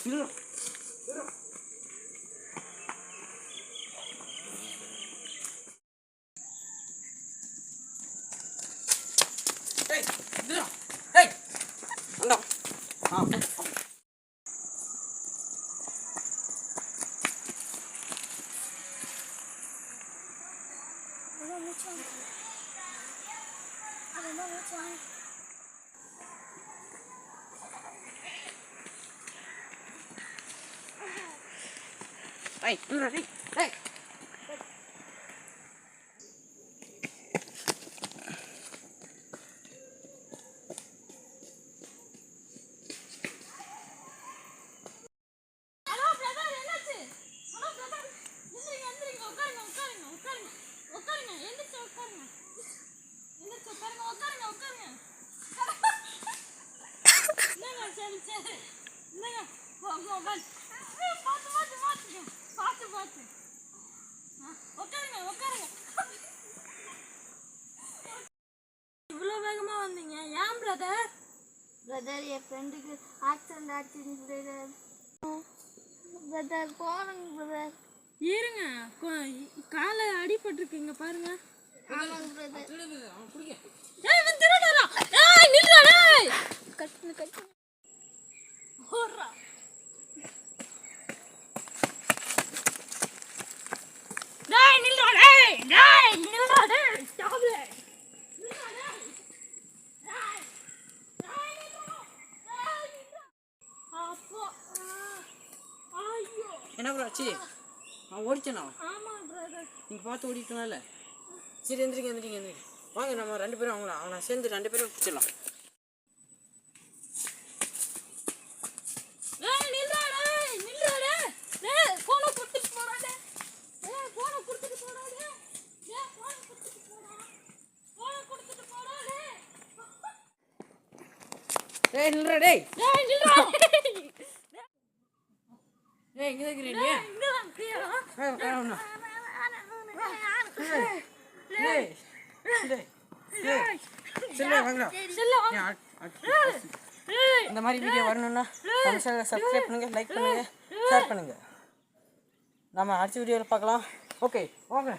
Hey, hey, hey. இவ்வளோ வேகமா வந்தீங்க ஏன் பிரதர்? பிரதர் என் ஃப்ரெண்டுக்கு ஆக்சிடென்ட் ஆச்சுங்க பிரதர். போறேங்க பிரதர். இருங்க, காலை அடிபட்டிருக்கீங்க பாருங்க. ஆமாங்க பிரதர். ஏய் இவன் திருடறா. ஏய் நில்லுடா டேய். கட்டு ஓடுறா. டேய் நில்லுடா டேய். டேய் நில்லுடா டேய். Stop it. என்ன ப்ரோ ஆச்சு? அவன் ஓடிச்சானா? ஆமாம் பிரதர். நீங்கள் பார்த்து ஓடிக்கலாம்ல. சரி எந்திரிங்க வாங்க, நம்ம 2 பேரும் அவனை சேர்ந்து 2 பேரும் பிடிச்சிடலாம். டேய் நில்றா டேய். டேய் இங்க இருக்கீங்க நீ? இங்க வாங்க. இந்த மாதிரி வீடியோ வரணும்னா நம்ம சேனலை சப்ஸ்கிரைப் பண்ணுங்க, லைக் பண்ணுங்க, ஷேர் பண்ணுங்க. நம்ம அடுத்த வீடியோவில் பார்க்கலாம். ஓகே வாங்க.